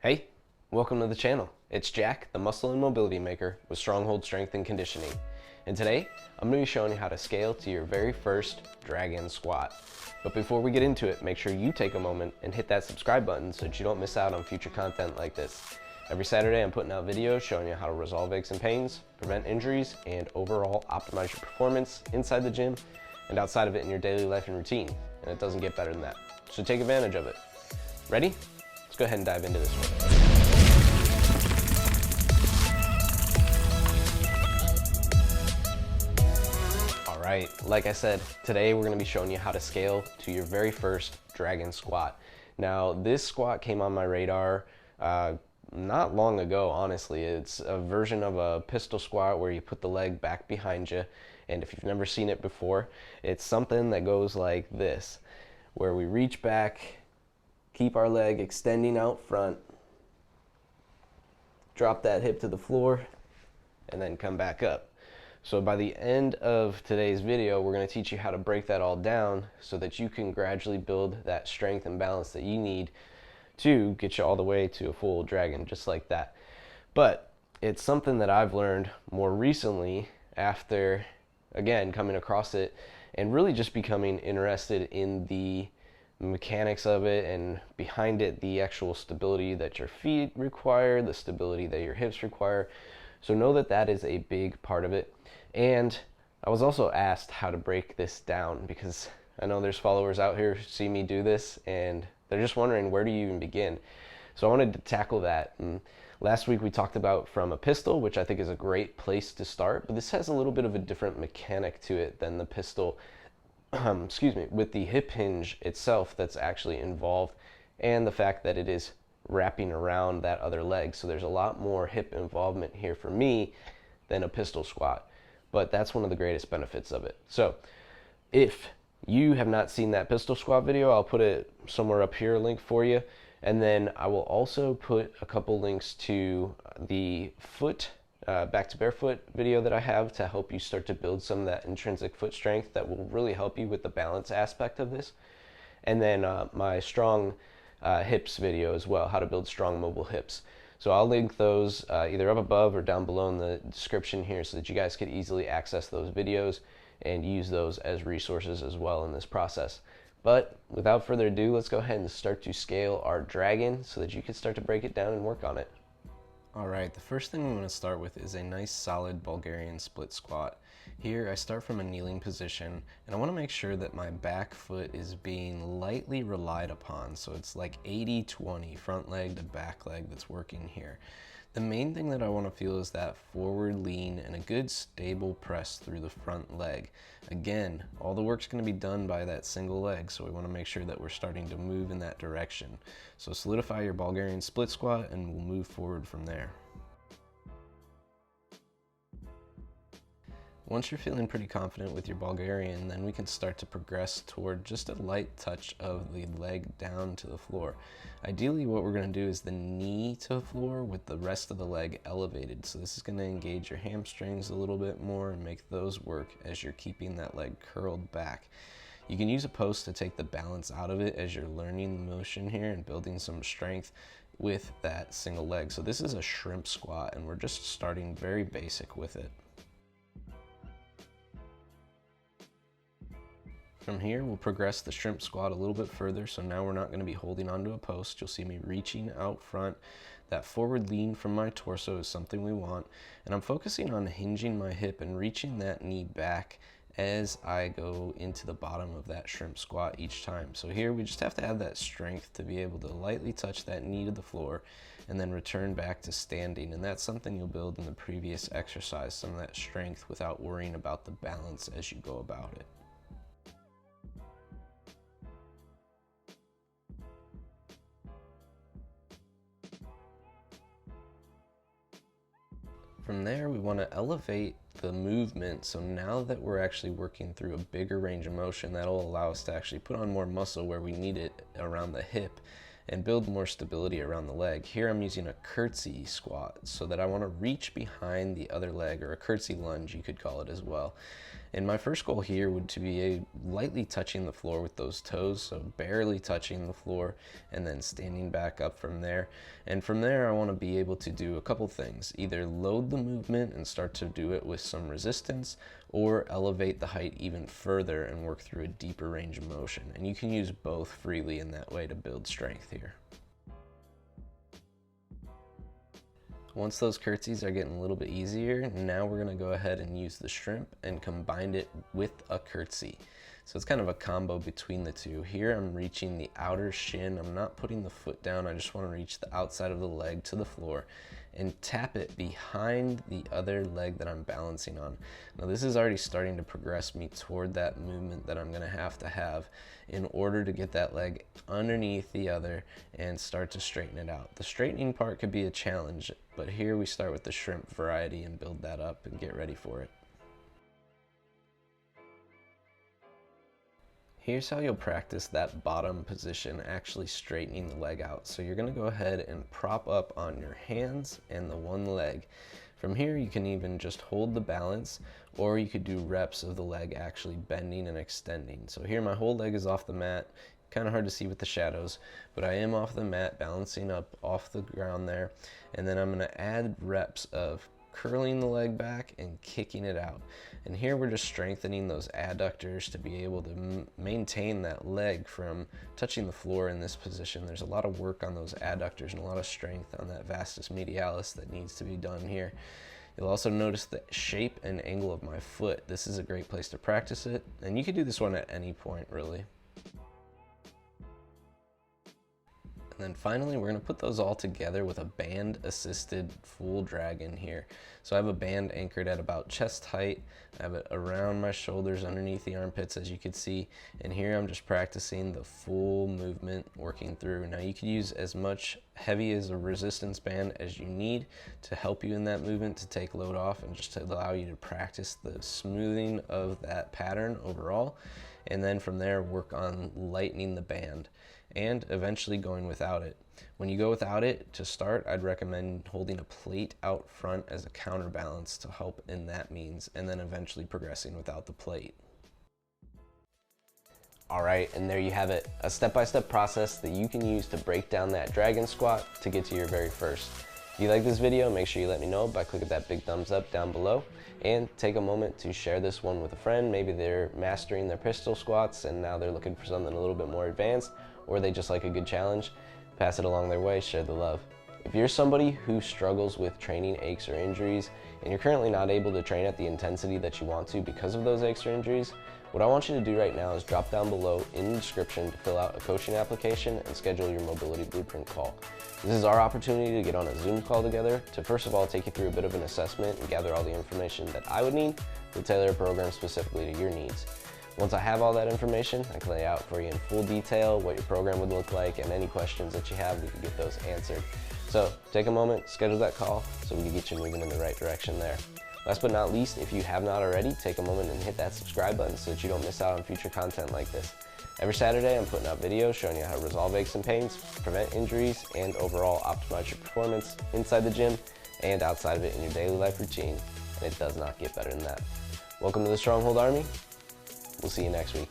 Hey, welcome to the channel. It's Jack, the muscle and mobility maker with Stronghold Strength and Conditioning. And today, I'm going to be showing you how to scale to your very first dragon squat. But before we get into it, make sure you take a moment and hit that subscribe button so that you don't miss out on future content like this. Every Saturday, I'm putting out videos showing you how to resolve aches and pains, prevent injuries, and overall optimize your performance inside the gym and outside of it in your daily life and routine. And it doesn't get better than that. So take advantage of it. Ready? Let's go ahead and dive into this one. All right, like I said, today we're gonna be showing you how to scale to your very first dragon squat. Now, this squat came on my radar not long ago, honestly. It's a version of a pistol squat where you put the leg back behind you. And if you've never seen it before, it's something that goes like this, where we reach back, keep our leg extending out front, drop that hip to the floor, and then come back up. So by the end of today's video, we're going to teach you how to break that all down so that you can gradually build that strength and balance that you need to get you all the way to a full dragon, just like that. But it's something that I've learned more recently after, again, coming across it and really just becoming interested in the mechanics of it, and behind it, the actual stability that your feet require, the stability that your hips require. So know that that is a big part of it. And I was also asked how to break this down, because I know there's followers out here who see me do this and they're just wondering, where do you even begin? So I wanted to tackle that. And last week we talked about from a pistol, which I think is a great place to start, but this has a little bit of a different mechanic to it than the pistol. Excuse me, with the hip hinge itself that's actually involved, and the fact that it is wrapping around that other leg. So there's a lot more hip involvement here for me than a pistol squat, but that's one of the greatest benefits of it. So if you have not seen that pistol squat video, I'll put it somewhere up here, a link for you. And then I will also put a couple links to the foot back to barefoot video that I have to help you start to build some of that intrinsic foot strength that will really help you with the balance aspect of this. And then my strong hips video as well, how to build strong mobile hips. So I'll link those either up above or down below in the description here so that you guys could easily access those videos and use those as resources as well in this process. But without further ado, let's go ahead and start to scale our dragon so that you can start to break it down and work on it. All right, the first thing we want to start with is a nice solid Bulgarian split squat. Here I start from a kneeling position, and I want to make sure that my back foot is being lightly relied upon. So it's like 80-20, front leg to back leg that's working here. The main thing that I want to feel is that forward lean and a good stable press through the front leg. Again, all the work's going to be done by that single leg, so we want to make sure that we're starting to move in that direction. So solidify your Bulgarian split squat and we'll move forward from there. Once you're feeling pretty confident with your Bulgarian, then we can start to progress toward just a light touch of the leg down to the floor. Ideally, what we're going to do is the knee to the floor with the rest of the leg elevated. So this is going to engage your hamstrings a little bit more and make those work as you're keeping that leg curled back. You can use a post to take the balance out of it as you're learning the motion here and building some strength with that single leg. So this is a shrimp squat, and we're just starting very basic with it. From here, we'll progress the shrimp squat a little bit further, so now we're not going to be holding onto a post. You'll see me reaching out front. That forward lean from my torso is something we want, and I'm focusing on hinging my hip and reaching that knee back as I go into the bottom of that shrimp squat each time. So here we just have to have that strength to be able to lightly touch that knee to the floor and then return back to standing, and that's something you'll build in the previous exercise, some of that strength without worrying about the balance as you go about it. From there, we want to elevate the movement, so now that we're actually working through a bigger range of motion, that'll allow us to actually put on more muscle where we need it around the hip and build more stability around the leg. Here I'm using a curtsy squat so that I want to reach behind the other leg, or a curtsy lunge you could call it as well. And my first goal here would to be lightly touching the floor with those toes, so barely touching the floor, and then standing back up from there. And from there I want to be able to do a couple things: either load the movement and start to do it with some resistance, or elevate the height even further and work through a deeper range of motion. And you can use both freely in that way to build strength here. Once those curtsies are getting a little bit easier, now we're going to go ahead and use the shrimp and combine it with a curtsy. So it's kind of a combo between the two. Here I'm reaching the outer shin. I'm not putting the foot down. I just want to reach the outside of the leg to the floor and tap it behind the other leg that I'm balancing on. Now this is already starting to progress me toward that movement that I'm going to have in order to get that leg underneath the other and start to straighten it out. The straightening part could be a challenge, but here we start with the shrimp variety and build that up and get ready for it. Here's how you'll practice that bottom position, actually straightening the leg out. So you're going to go ahead and prop up on your hands and the one leg. From here you can even just hold the balance, or you could do reps of the leg actually bending and extending. So here my whole leg is off the mat. Kind of hard to see with the shadows, but I am off the mat, balancing up off the ground there. And then I'm going to add reps of curling the leg back and kicking it out. And here we're just strengthening those adductors to be able to maintain that leg from touching the floor in this position. There's a lot of work on those adductors and a lot of strength on that vastus medialis that needs to be done here. You'll also notice the shape and angle of my foot. This is a great place to practice it, and you can do this one at any point really. And then finally, we're going to put those all together with a band assisted full drag in here. So I have a band anchored at about chest height. I have it around my shoulders, underneath the armpits, as you can see. And here I'm just practicing the full movement, working through. Now you can use as much heavy as a resistance band as you need to help you in that movement, to take load off and just to allow you to practice the smoothing of that pattern overall. And then from there, work on lightening the band and eventually going without it. When you go without it, to start, I'd recommend holding a plate out front as a counterbalance to help in that means, and then eventually progressing without the plate. All right, and there you have it, a step-by-step process that you can use to break down that dragon squat to get to your very first. If you like this video, make sure you let me know by clicking that big thumbs up down below, and take a moment to share this one with a friend. Maybe they're mastering their pistol squats and now they're looking for something a little bit more advanced, or they just like a good challenge. Pass it along their way, share the love. If you're somebody who struggles with training aches or injuries, and you're currently not able to train at the intensity that you want to because of those aches or injuries, what I want you to do right now is drop down below in the description to fill out a coaching application and schedule your mobility blueprint call. This is our opportunity to get on a Zoom call together to first of all take you through a bit of an assessment and gather all the information that I would need to tailor a program specifically to your needs. Once I have all that information, I can lay out for you in full detail what your program would look like, and any questions that you have, we can get those answered. So take a moment, schedule that call so we can get you moving in the right direction there. Last but not least, if you have not already, take a moment and hit that subscribe button so that you don't miss out on future content like this. Every Saturday, I'm putting out videos showing you how to resolve aches and pains, prevent injuries, and overall optimize your performance inside the gym and outside of it in your daily life routine. And it does not get better than that. Welcome to the Stronghold Army. We'll see you next week.